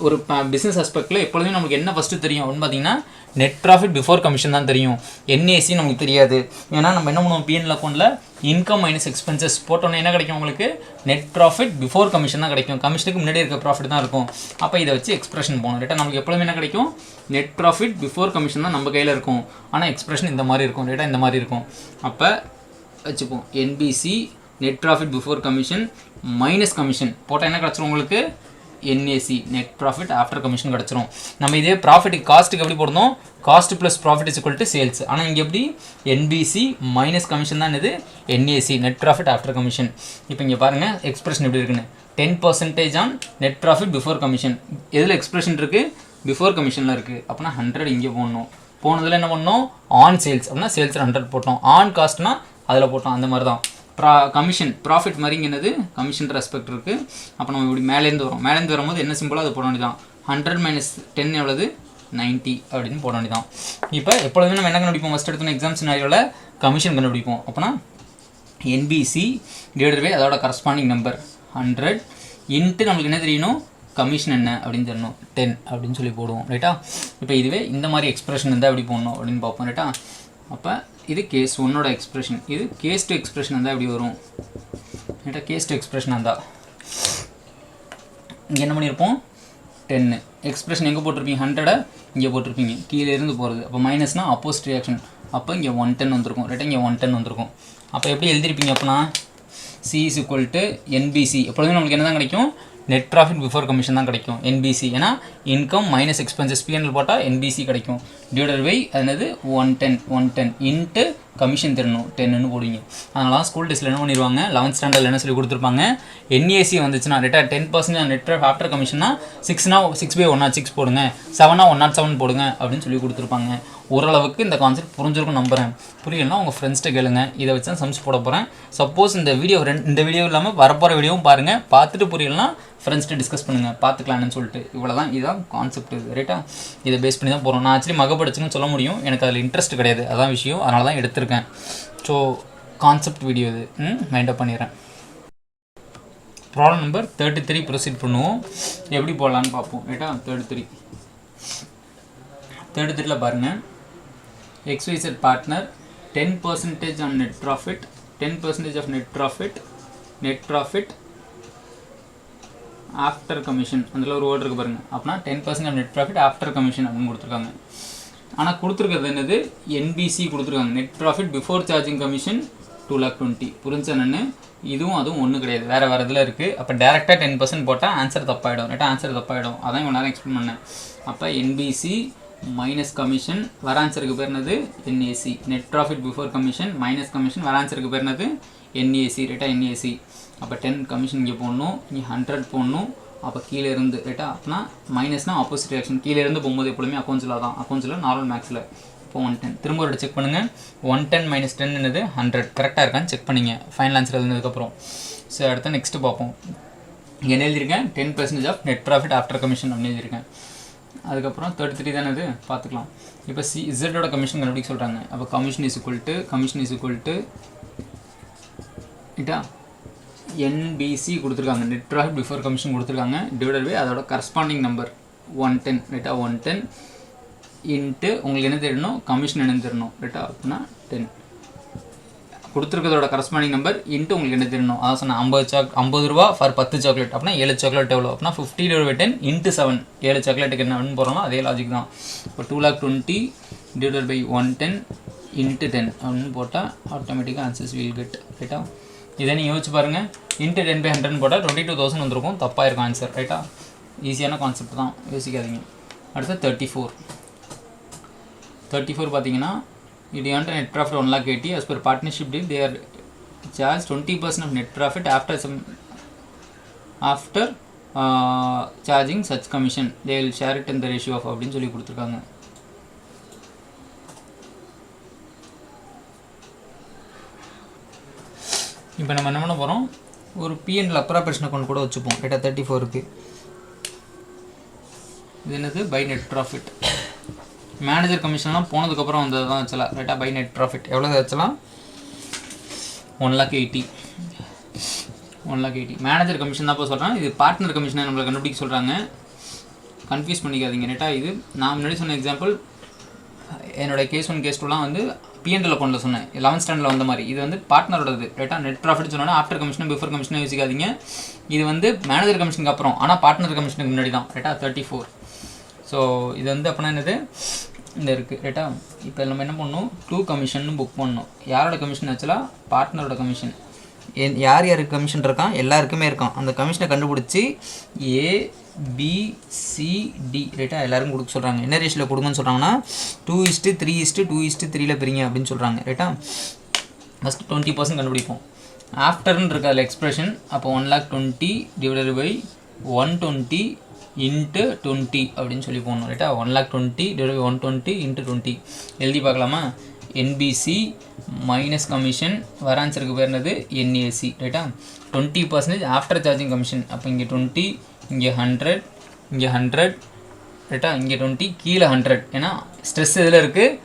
ஒரு பிஸ்னஸ் ஆஸ்பெக்டில் எப்பொழுதுமே நமக்கு என்ன ஃபஸ்ட்டு தெரியும் அப்படின்னு பார்த்தீங்கன்னா, நெட் ப்ராஃபிட் பிஃபோர் கமிஷன் தான் தெரியும். என்ஏசி நமக்கு தெரியாது. ஏன்னா நம்ம என்ன பண்ணுவோம், பிஎன்எல் அக்கௌண்ட்டில் இன்கம் மைனஸ் எக்ஸ்பென்சஸ் போட்டோன்னே என்ன கிடைக்கும் உங்களுக்கு, நெட் ப்ராஃபிட் பிஃபோர் கமிஷன் தான் கிடைக்கும். கமிஷனுக்கு முன்னாடி இருக்க ப்ராஃபிட் தான் இருக்கும். அப்போ இதை வச்சு எக்ஸ்பிரஷன் போகணும். ரைட்டா, நமக்கு எப்பொழுதுமே என்ன கிடைக்கும், நெட் ப்ராஃபிட் பிஃபோர் கமிஷன் தான் நம்ம கையில் இருக்கும். ஆனால் எக்ஸ்பிரஷன் இந்த மாதிரி இருக்கும். ரைட்டா, இந்த மாதிரி இருக்கும். அப்போ வச்சுப்போம், NBC net profit before commission minus commission போட்டால் என்ன கிடச்சிரும் உங்களுக்கு, NAC net profit after commission கிடச்சிரும். நம்ம இதே ப்ராஃபிட்டுக்கு காஸ்ட்டுக்கு எப்படி போடணும், cost plus profit is equal to sales. ஆனால் இங்கே எப்படி, என்பிசி மைனஸ் கமிஷன் தான் இது NAC net profit after commission. இப்போ இங்கே பாருங்கள் எக்ஸ்பிரஷன் எப்படி இருக்குன்னு, 10% on net profit before commission. எதில் எக்ஸ்பிரஷன் இருக்குது, பிஃபோர் கமிஷனில் இருக்குது. அப்படின்னா 100 இங்கே போடணும். போனதில் என்ன பண்ணோம், ஆன் சேல்ஸ் அப்படின்னா சேல்ஸில் 100 போட்டோம், ஆன் காஸ்ட்னா அதில் போட்டோம். அந்த மாதிரி தான் கமிஷன் ப்ராஃபிட் மாதிரி என்னது, கமிஷன் ரெஸ்பெக்ட் இருக்குது. அப்போ நம்ம இப்படி மேலேருந்து வரும்போது என்ன சிம்பிளாக அது போட வேண்டியதான், 100 - 10 எவ்வளவு, 90 அப்படின்னு போட வேண்டியதான். இப்போ எப்பொழுதுமே நம்ம என்ன கண்டுபிடிப்போம், ஃபஸ்ட் எடுத்தோம் எக்ஸாம் சினாரியோவில் கமிஷன் கண்டுபிடிப்போம். அப்போனா என்பிசி டிவைடட் பை அதோட கரஸ்பாண்டிங் நம்பர் 100 இன்ட்டு நம்மளுக்கு என்ன தெரியணும், கமிஷன் என்ன அப்படின்னு தெரியணும், 10 அப்படின்னு சொல்லி போடுவோம். ரைட்டா, இப்போ இதுவே இந்த மாதிரி எக்ஸ்பிரஷன் இருந்தால் எப்படி போடணும் அப்படின்னு பார்ப்போம். ரைட்டா, அப்போ இது கேஸ் 1ஓட எக்ஸ்பிரஷன், இது கேஸ் 2 எக்ஸ்பிரஷன் இருந்தால் எப்படி வரும். ரைட்டா, கேஸ் 2 எக்ஸ்பிரஷன் இருந்தால் இங்கே என்ன பண்ணியிருப்போம், 10 எக்ஸ்பிரஷன் எங்கே போட்டிருப்பீங்க, 100 இங்கே போட்டிருப்பீங்க, கீழே இருந்து போகிறது. அப்போ மைனஸ்னால் அப்போசிட் ரியாக்ஷன். அப்போ இங்கே 110 வந்திருக்கும். ரைட்டா, இங்கே 110 வந்திருக்கும். அப்போ எப்படி எழுதிருப்பீங்க அப்படின்னா, C is equal to NBC. எப்பொழுதுமே நம்மளுக்கு என்ன தான் கிடைக்கும், நெட் ப்ராஃபிட் பிஃபோர் கமிஷன் தான் கிடைக்கும், என்பிசி. ஏன்னா இன்கம் மைனஸ் எக்ஸ்பென்சஸ் பிஎன்எல் போட்டால் என்பிசி கிடைக்கும். டிவைடட் பை அது 110 இன்ட்டு கமிஷன் தெரியணும் 10ன்னு போடுவீங்க. அதனால ஸ்கூல் டெஸ்ட்டில் என்ன பண்ணிடுவாங்க, 11th ஸ்டாண்டர்டில் என்ன சொல்லி கொடுத்துருப்பாங்க, என்ஏசி வந்துச்சுன்னா ரைட்டா 10% நெட் ஆஃப்டர் கமிஷன்னா 6/106 போடுங்க, 7/107 போடுங்க அப்படின்னு சொல்லி கொடுத்துருப்பாங்க. ஓரளவுக்கு இந்த கான்செப்ட் புரிஞ்சிருக்கும் நம்புகிறேன். புரியலன்னா உங்கள் ஃப்ரெண்ட்ஸ்கிட்ட கேளுங்க. இதை வச்சு தான் சம்ஸ் போட போகிறேன். சப்போஸ் இந்த வீடியோ இல்லாமல் வரப்போகிற வீடியோவும் பாருங்கள். பார்த்துட்டு புரியலன்னா ஃப்ரெண்ட்ஸ்கிட்ட டிஸ்கஸ் பண்ணுங்கள், பார்த்துக்கலான்னு சொல்லிட்டு. இவ்வளோ தான், இதுதான் கான்செப்ட். இது ரைட்டா, இதை பேஸ் பண்ணி தான் போகிறோம். நான் ஆக்சுவலி மகப்படிச்சுன்னு சொல்ல முடியும், எனக்கு அதில் இன்ட்ரெஸ்ட் கிடையாது, அதான் விஷயம். அதனால தான் எடுத்திருக்கேன். ஸோ கான்செப்ட் வீடியோ இது மைண்ட் அப் பண்ணிடுறேன். ப்ராப்ளம் நம்பர் 33 ப்ரொசீட் பண்ணுவோம். எப்படி போடலான்னு பார்ப்போம். ரைட்டா, 33ல பாருங்கள், XYZ partner 10% on net profit, 10% of net profit after commission. அதில் ஒரு வேர்டு இருக்குது பாருங்கள். அப்படின்னா 10% of net profit after commission அப்படின்னு கொடுத்துருக்காங்க. ஆனால் கொடுத்துருக்கிறது என்னது, என்பிசி கொடுத்துருக்காங்க, net profit before charging commission 2,20,000 புரிஞ்சனன்னு இதுவும் அதுவும் ஒன்றும் கிடையாது, வேறு இதில் இருக்குது. அப்போ டேரெக்டாக 10% போட்டால் ஆன்சர் தப்பாயிடும், ரைட்டா ஆன்சர் தப்பாயிடும். அதான் இவ்வளோ நேரம் எக்ஸ்பிளைன் பண்ணேன். அப்போ என்பிசி மைனஸ் கமிஷன் வர ஆன்சருக்கு பேர் என்னது NAC. Net profit before commission minus commission வர ஆன்சருக்கு பேர் என்னது என்ஏசி, ரைட்டா என்ஏசி. அப்போ 10 கமிஷன் இங்கே போடணும், இங்கே 100 போடணும். அப்போ கீழே இருந்து ரைட்டா அப்படின்னா மைனஸ்னால் ஆப்போசிட் ரியாக்ஷன், கீழே இருந்து போகும்போது எப்பொழுதுமே அக்கௌண்ட்ஸில் தான், அக்கௌண்ட்ஸில் நார்மல் மேக்ஸில். இப்போ 110 திரும்ப ஒரு செக் பண்ணுங்கள். 110 - 10 என்னது 100 கரெக்டாக இருக்கான்னு செக் பண்ணிங்க ஃபைனல் ஆன்சர் எழுதுனதுக்கப்புறம். ஸோ அடுத்து நெக்ஸ்ட்டு பார்ப்போம். இங்கே என்ன எழுதியிருக்கேன் 10% of net profit after commission அப்படின்னு எழுதியிருக்கேன். அதுக்கப்புறம் 33 தானே இது பார்த்துக்கலாம். இப்போ இசட்டோட கமிஷன் கண்டுபிடிக்க சொல்கிறாங்க. அப்போ கமிஷன் இஸ் ஈக்குவல் டு ரைட்டா என்பிசி கொடுத்துருக்காங்க, நெட் ப்ராஃபிட் பிஃபோர் கமிஷன் கொடுத்துருக்காங்க, டிவைடட் பை அதோட கரஸ்பாண்டிங் நம்பர் 110 ரைட்டா 110 இன்ட்டு உங்களுக்கு என்ன தெரியணும் கமிஷன் என்ன தெரியணும் ரைட்டா அப்படின்னா 10 கொடுத்துருக்கதோட கரஸ்பாண்டிங் நம்பர் இன்ட்டு உங்களுக்கு என்ன தெரியணும். அதான் சொன்னேன் 50 ரூபா ஃபார் 10 சாக்லேட் அப்படின்னா 7 சாக்லேட் எவ்வளோ அப்படின்னா 50/10 × 7 7 சாக்லேட்டுக்கு என்ன போகிறோமோ அதே லாஜிக் தான். இப்போ 2,20,000 டிவைடட் பை 110 இன்ட்டு 10 அப்படின்னு போட்டால் ஆட்டோமேட்டிக்காக ஆன்சர்ஸ் வில் கெட் ரைட்டா. இதை நீங்கள் யோசிச்சு பாருங்கள். இன்ட்டு 10/100 போட்டால் 22,000 வந்திருக்கும், தப்பாக இருக்கும் ஆன்சர் ரைட்டா. ஈஸியான கான்செப்ட் தான், யோசிக்காதீங்க. அடுத்து 34 பார்த்தீங்கன்னா it earned a net profit 1,80,000 as per partnership deal. They are charged 20% of net profit after charging such commission. They will share it in the ratio of அப்படின்னு சொல்லி கொடுத்துருக்காங்க. இப்போ நம்ம என்ன பண்ண போகிறோம், ஒரு பிஎன்எல் அப்ராப்ரேஷன் அக்கௌண்ட் கூட வச்சுப்போம் ரைட்டா. 34க்கு இது என்னது பை நெட் ப்ராஃபிட். மேனேஜர் கமிஷன்லாம் போனதுக்கப்புறம் வந்தது தான் வச்சலாம் ரைட்டா. பை நெட் ப்ராஃபிட் எவ்வளோ வச்சலாம் 1,80,000 மேனேஜர் கமிஷன் தான் இப்போ சொல்கிறேன். இது பார்ட்னர் கமிஷனை நம்மளை கண்டுபிடிக்க சொல்கிறாங்க, கன்ஃபியூஸ் பண்ணிக்காதீங்க ரைட்டா. இது நான் முன்னாடி சொன்ன எக்ஸாம்பிள் என்னோட கேஸ் 1 கேஸ் 2லாம் வந்து பிஎன்எல் அக்கௌண்ட்டில் சொன்னேன் 11th ஸ்டாண்டர்டில் வந்த மாதிரி. இது வந்து பார்ட்னரோடது ரைட்டா. நெட் ப்ராஃபிட் சொன்னோன்னா ஆஃப்டர் கமிஷன் பிஃபோர் கமிஷன் யோசிக்காதீங்க. இது வந்து மேனேஜர் கமிஷனுக்கு அப்புறம், ஆனால் பார்ட்னர் கமிஷனுக்கு முன்னாடி தான் ரைட்டா 34. ஸோ இது வந்து அப்படின்னா என்னது இந்த இருக்குது ரைட்டா. இப்போ நம்ம என்ன பண்ணணும் 2 கமிஷன் புக் பண்ணணும். யாரோட கமிஷன் ஆச்சுலாம் பார்ட்னரோட கமிஷன். யார் யாருக்கு கமிஷன் இருக்கான் எல்லாருக்குமே இருக்கான். அந்த கமிஷனை கண்டுபிடிச்சி ABCD ரைட்டா எல்லாருக்கும் கொடுக்க சொல்கிறாங்க. என்ன ரேஷியோவில் கொடுங்கன்னு சொல்கிறாங்கன்னா 2:3:2:3 பிரிங்க அப்படின்னு சொல்கிறாங்க ரைட்டா. ஃபஸ்ட்டு 20% கண்டுபிடிப்போம். ஆஃப்டர்னு இருக்க அதில் எக்ஸ்பிரஷன். அப்போ 1,20,000 டிவைடட் பை 120 இன்ட்டு 20 அப்படின்னு சொல்லி போகணும் ரைட்டா. 1,20,000 டிவைட் பை 120 இன்ட்டு 20 எழுதி பார்க்கலாமா. என்பிசி மைனஸ் கமிஷன் வர ஆன்சருக்கு பேர் என்னது என்ஏசி ரைட்டா. 20% ஆஃப்டர் சார்ஜிங் கமிஷன். அப்போ இங்கே 20 இங்கே 100 இங்கே 100 ரைட்டா. இங்கே 20 கீழே 100. ஏன்னா ஸ்ட்ரெஸ் இதில் இருக்குது,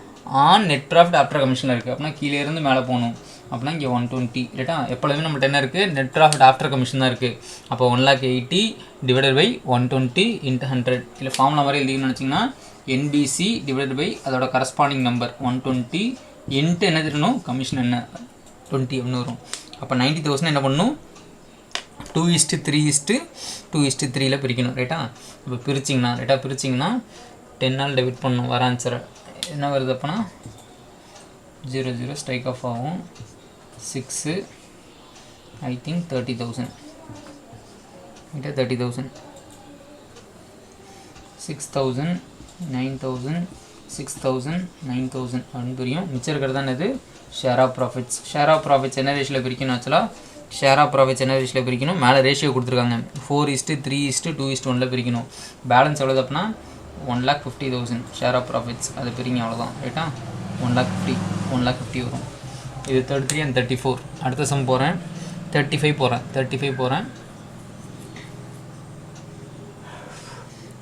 ஆன் நெட் ப்ராஃபிட் ஆஃப்டர் கமிஷனில் இருக்குது. அப்படின்னா கீழே இருந்து மேலே போகணும். அப்படின்னா இங்கே 120 ரைட்டா. எப்பொழுதுமே நம்மள்ட்ட என்ன இருக்குது நெட் ப்ராஃபிட் ஆஃப்டர் கமிஷன் தான் இருக்குது. அப்போ 1,80,000 டிவைடட் பை 120 இன்ட்டு 100 இல்லை ஃபார்முலா மாதிரி எழுதிக்கணும்னு நினச்சிங்கன்னா என்பிசி டிவைடட் பை அதோட கரஸ்பாண்டிங் நம்பர் 120 இன்ட்டு என்ன தெரியணும் கமிஷன் என்ன 20 அப்படின்னு வரும். அப்போ 90,000 என்ன பண்ணணும் 2:3:2:3 பிரிக்கணும் ரைட்டா. இப்போ பிரிச்சிங்கன்னா ரைட்டா 10 டெபிட் பண்ணணும். வர ஆன்சரை என்ன வருது அப்போனா 0 ஸ்ட்ரைக் ஆஃப் ஆகும். 6 ஐ திங்க் 30,000 ரைட்டா. 30,000 6,000 9,000 6,000 9,000 அப்படின்னு பிரியும். மிச்சம் இருக்கிறது தான் இது share of profits. Share of profits என்ன ரேஷியோவில் பிரிக்கணும் ஆக்சுவலாக ஷேர் ஆஃப் ப்ராஃபிட்ஸ் என்ன ரேஷியோவில் பிரிக்கணும் மேலே ரேஷியோ கொடுத்துருக்காங்க 4:3:2:1 பிரிக்கணும். பேலன்ஸ் எவ்வளோ அப்படின்னா 1,50,000 ஷேர் ஆஃப் ப்ராஃபிட்ஸ் அது பிரிங்க அவ்வளோதான் ரைட்டா. 1,50,000 வரும். இது 33 and 34. அடுத்த சம் போகிறேன் 35 போகிறேன்.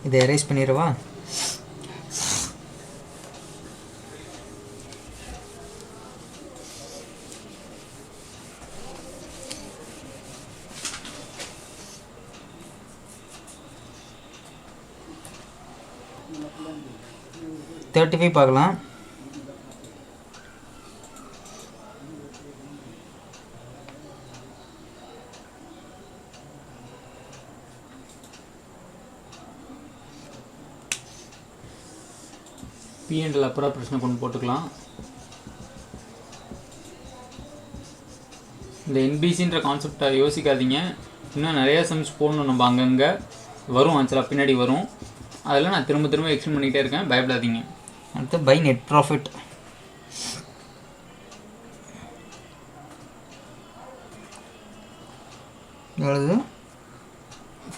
இதை எரேஸ் பண்ணிடுவா. பார்க்கலாம். பிஎன்எல் அப்புறம் பிரச்சனை கொண்டு போட்டுக்கலாம். இந்த என்பிசின்ற கான்செப்டை யோசிக்காதீங்க. இன்னும் நிறைய சம்ஸ் போடணும் நம்ம அங்கங்கே வரும். ஆக்சுவலாக பின்னாடி வரும். அதெல்லாம் நான் திரும்ப திரும்ப எக்ஸ்பிளைன் பண்ணிகிட்டே இருக்கேன், பயப்படாதீங்க. அடுத்து பை நெட் ப்ராஃபிட். எவ்வளவு?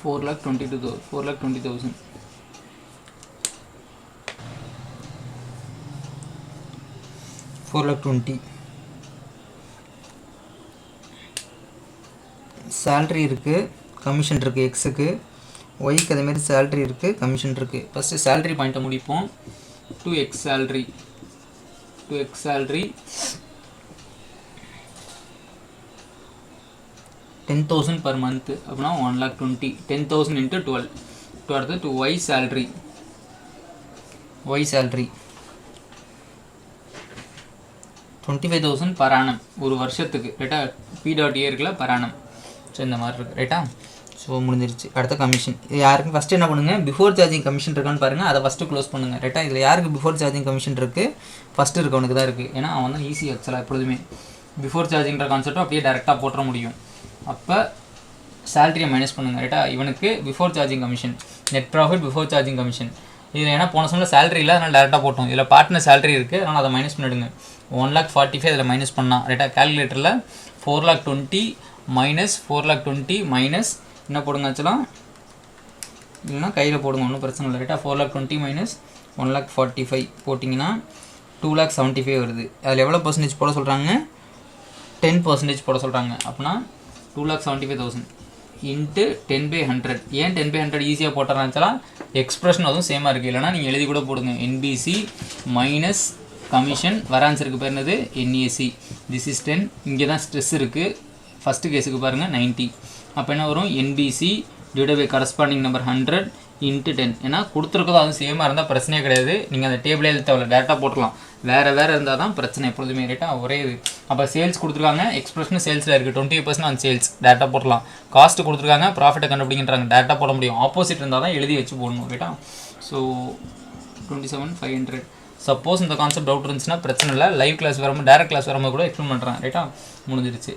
4,20,000. 4,20,000. சேல்ரி இருக்குது, கமிஷன் இருக்குது. எக்ஸுக்கு ஒய்க்கு அதேமாரி சேல்ரி இருக்குது, கமிஷன் இருக்குது. ஃபஸ்ட்டு சேல்ரி பாயிண்ட்டை முடிப்போம். 2x சேல்ரி 10,000 per month அப்படின்னா 1,20,000. 10,000 into 12. அடுத்து 2y சேல்ரி 25,000 per annum ஒரு வருஷத்துக்கு. ரைட்டா? P.A இருக்குல்ல, per annum. ஸோ இந்த மாதிரி இருக்குது. ரைட்டா? ஸோ முடிஞ்சிருச்சு. அடுத்த கமிஷன். இது யாருக்கு ஃபஸ்ட்டு என்ன பண்ணுங்கள், பிஃபோர் சார்ஜிங் கமிஷன் இருக்கான்னு பாருங்கள், அதை ஃபஸ்ட்டு க்ளோஸ் பண்ணுங்கள். ரைட்டா? இதில் யாருக்கு பிஃபோர் சார்ஜிங் கமிஷன் இருக்குது? ஃபஸ்ட்டு இருக்கவனுக்கு தான் இருக்குது. ஏன்னா அவன் தான் ஈஸி. ஆக்சுவலாக எப்பொழுதுமே பிஃபோர் சார்ஜிங்கிற கான்செப்டும் அப்படியே டேரெக்டாக போட்டுற முடியும். அப்போ சேலரியை மைனஸ் பண்ணுங்கள். ரைட்டா? இவனுக்கு before charging commission, net profit before charging commission. இதில் ஏன்னா போன சமயம் சேலரி இல்லை, அதனால் டேரெக்டாக போட்டோம். இதில் பார்ட்னர் சேலரி இருக்குது, அதனால் அதை மைனஸ் பண்ணிவிடுங்க. 1,45,000 இதில் மைனஸ் பண்ணால். ரைட்டா? கேல்குலேட்டரில் 4,20,000 மைனஸ் 4,20,000 மைனஸ் என்ன போடுங்க ஆச்சுலாம், இல்லைன்னா கையில் போடுங்க, ஒன்றும் பிரச்சனை இல்லை. ரைட்டா? 4,20,000 மைனஸ் 1,45,000 போட்டிங்கன்னா 2,75,000 வருது. அதில் எவ்வளோ பர்சன்டேஜ் போட சொல்கிறாங்க? 10% போட சொல்கிறாங்க. அப்படின்னா 2,75,000 இன்ட்டு 10/100. ஏன் 10/100 ஈஸியாக போட்டுறாச்சுலாம், எக்ஸ்ப்ரெஷன் அதுவும் சேமாக இருக்குது. இல்லைனா நீங்கள் எழுதி கூட போடுங்க. என்பிசி மைனஸ் கமிஷன் வர ஆன்சருக்கு பேர் என்னது? என்ஏசி. This is 10. இங்கே தான் ஸ்ட்ரெஸ் இருக்குது. ஃபஸ்ட்டு கேஸுக்கு பாருங்கள் 90. அப்போ என்ன வரும்? NPBC divide by corresponding number 100 into 10. ஏன்னா கொடுத்துருக்கதோ அதுவும் சேமாக இருந்தால் பிரச்சனையே கிடையாது. நீங்கள் அந்த டேபிளே எழுத தேவையில்ல, டேரெக்டாக போட்டுக்கலாம். வேறு இருந்தால் தான் பிரச்சனை எப்பொழுதுமே. ரேட்டாக ஒரே இது. அப்போ சேல்ஸ் கொடுத்துருக்காங்க, எக்ஸ்பிரஷன் சேல்ஸில் இருக்குது, 20% ஆன் சேல்ஸ், டேரெக்டாக போடலாம். காஸ்ட்டு கொடுத்துருக்காங்க, ப்ராஃபிட்டை கண்டுபிடிக்கின்றாங்க, டேரெக்டாக போட முடியும். ஆப்போசிட் இருந்தால் தான் எழுதி வச்சு போடணும். ரைட்டா? ஸோ 27,500. சப்போஸ் இந்த கான்செப்ட் டவுட் இருந்துச்சுன்னா பிரச்சனை இல்லை, லைவ் கிளாஸ் வரும்போது டேரக்ட் கிளாஸ் வரும்போது கூட எக்ஸ்பிளைன் பண்ணுறேன். ரைட்டா? முடிஞ்சிருச்சு.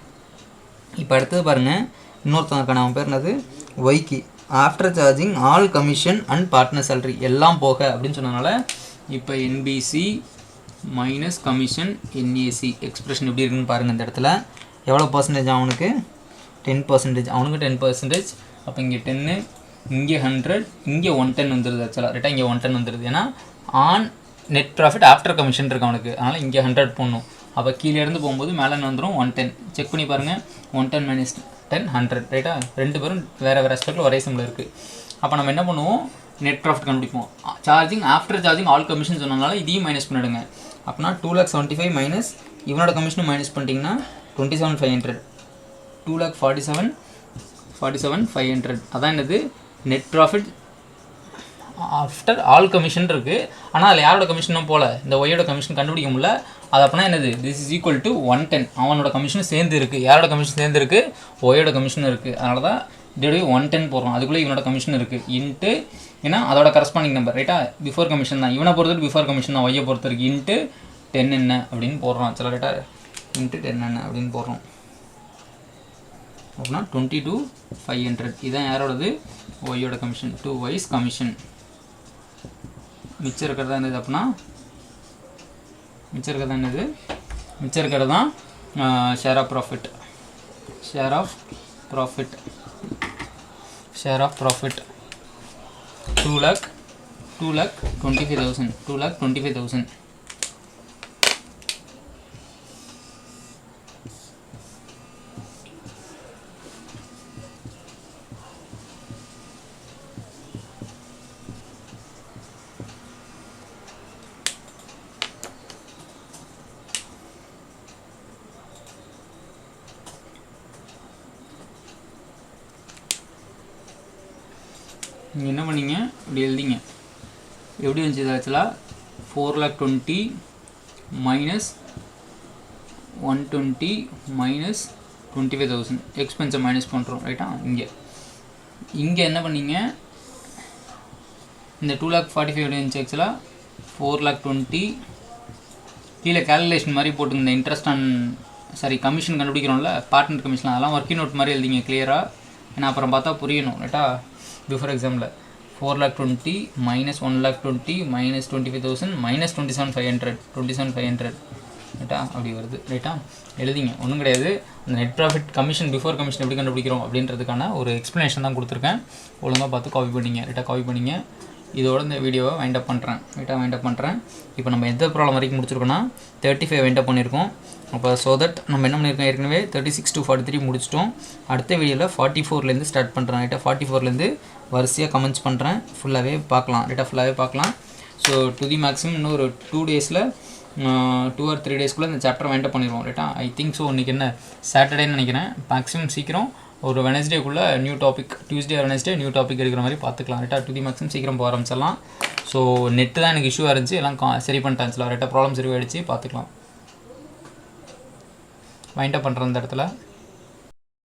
இப்போ அடுத்தது பாருங்கள், இன்னொருத்தவங்க அவன் பேர் என்னது? ஒய்க்கு after charging all commission and partner salary எல்லாம் போக அப்படின்னு சொன்னதுனால இப்போ NPC minus commission NAC expression எப்படி இருக்குன்னு பாருங்கள். இந்த இடத்துல எவ்வளோ பர்சன்டேஜ் அவனுக்கு? 10%. அவனுக்கு 10%. அப்போ இங்கே 10, இங்கே 100, இங்கே 110 வந்துடுது. ஆக்சுவலாக ரைட்டாக இங்கே 110 வந்துடுது. ஏன்னா on net profit after commission இருக்கு அவனுக்கு, அதனால் இங்கே 100 போடணும். அப்போ கீழே இருந்து போகும்போது மேலே வந்துடும் 110. செக் பண்ணி பாருங்கள். 110 மைனஸ் 10 100. ரைட்டா? ரெண்டு பேரும் வேறு வேறு ஆஸ்பெக்டில் ஒரே சிம்பிள் இருக்குது. அப்போ நம்ம என்ன பண்ணுவோம்? நெட் ப்ராஃபிட் கண்டுபிடிப்போம். Charging after charging all commission சொன்னதுனால இதையும் மைனஸ் பண்ணிவிடுங்க. அப்படின்னா 2,75,000 மைனஸ் இவனோட கமிஷனும் மைனஸ் பண்ணிட்டீங்கன்னா 27,500. 2,47,500. அதான் என்னது? Net profit after all commission இருக்குது. ஆனால் அதில் யாரோட கமிஷனும் போகல, இந்த ஒய்யோட கமிஷன் கண்டுபிடிக்க முடியல. அது அப்படின்னா என்னது? This is equal to 110. அவனோட கமிஷனும் சேர்ந்து இருக்குது. யாரோட கமிஷன் சேர்ந்து இருக்குது? ஒய்யோட கமிஷனும் இருக்குது. அதனால தான் இதோடய 110 போடுறோம். அதுக்குள்ளே இவனோட கமிஷன் இருக்குது. இன்ட்டு ஏன்னா அதோட கரஸ்பாண்டிங் நம்பர். ரைட்டா? பிஃபோர் கமிஷன் தான். இவனை பொறுத்தவரைக்கும் பிஃபோர் கமிஷன் தான், ஒய்யை பொறுத்தவரைக்கும். இன்ட்டு 10 என்ன அப்படின்னு போடுறோம். சில ரைட்டா? இன்ட்டு 10 என்ன அப்படின்னு போடுறோம். அப்படின்னா 22,500. இதுதான் யாரோடது? ஒய்யோட கமிஷன். 2y commission. மிச்சம் இருக்கிறதா என்னது? அப்படின்னா மிச்சம் இருக்கிறதா என்னது? மிச்சம் இருக்கிறது தான் share of profit. Share of profit 2,25,000. 2,25,000. நீங்கள் என்ன பண்ணீங்க? இப்படி எழுதிங்க. எப்படி வந்துச்சு? ஆக்சுவலாக 4,20,000 மைனஸ் 120 மைனஸ் 25,000 எக்ஸ்பென்ஸை மைனஸ் பண்ணுறோம். ரைட்டா? இங்கே என்ன பண்ணீங்க? இந்த 2,45,000 எப்படி இருந்துச்சு? ஆக்சுவலாக 4,20,000 கீழே கேல்குலேஷன் மாதிரி போட்டுங்க. இந்த இன்ட்ரெஸ்ட் ஆன் சாரி கமிஷன் கண்டுபிடிக்கிறோம்ல, பார்ட்னர் கமிஷன், அதெல்லாம் ஒர்க்கிங் நோட் மாதிரி எழுதிங்க கிளியராக. ஏன்னா அப்புறம் பார்த்தா புரியணும் ரைட்டா. Before example 4,20,000 minus 1,20,000 minus 25,000 minus 27,500 ரைட்டா, அப்படி வருது ரைட்டா. எழுதிங்க, ஒன்றும் கிடையாது. அந்த net profit commission before commission எப்படி கண்டுபிடிக்கிறோம் அப்படின்றதுக்கான ஒரு எக்ஸ்ப்ளனேஷன் தான் கொடுத்துருக்கேன். ஒழுங்காக பார்த்து காப்பி பண்ணிங்க ரைட்டா, காப்பி பண்ணிங்க. இதோட இந்த வீடியோவை வைண்ட் அப் பண்ணுறேன் ரைட்டாக, வைண்ட் அப் பண்ணுறேன். இப்போ நம்ம எந்த ப்ராப்ளம் வரைக்கும் முடிச்சிருக்கோன்னா 35 வைண்ட் அப் பண்ணியிருக்கோம். அப்போ ஸோ தட் நம்ம என்ன பண்ணியிருக்கோம், ஏற்கனவே 36 to 43 முடிச்சிட்டோம். அடுத்த வீடியோவில் 44லேருந்து ஸ்டார்ட் பண்ணுறேன் ரைட்டாக. 44லேருந்து வரிசையாக கமெண்ட்ஸ் பண்ணுறேன், ஃபுல்லாகவே பார்க்கலாம் ரைட்டாக, ஃபுல்லாகவே பார்க்கலாம். ஸோ டு தி மேக்ஸிமம் இன்னும் ஒரு 2 டேஸில் 2 or 3 டேஸ்க்குள்ளே இந்த சாப்டர் வைண்ட் அப் பண்ணிடுவோம் ரைட்டா. ஐ திங்க் ஸோ இன்றைக்கி என்ன சாட்டர்டேன்னு நினைக்கிறேன். மேக்ஸிமம் சீக்கிரம் ஒரு வெனஸ்டேக்குள்ளே new topic, Tuesday Wednesday new topic எடுக்கிற மாதிரி பார்த்துக்கலாம் ரைட்டா. டு தி மேக்ஸிமம் சீக்கிரம் போக ஆரம்பிச்சிடலாம். ஸோ நெட்டு தான் எனக்கு இஷ்யூவாக இருந்துச்சு, எல்லாம் சரி பண்ணிட்டாச்சுல ரைட்டாக, ப்ராப்ளம் சரி ஆகிடுச்சு, பார்த்துக்கலாம். வைண்ட் அப் பண்ணுறேன் இந்த இடத்துல.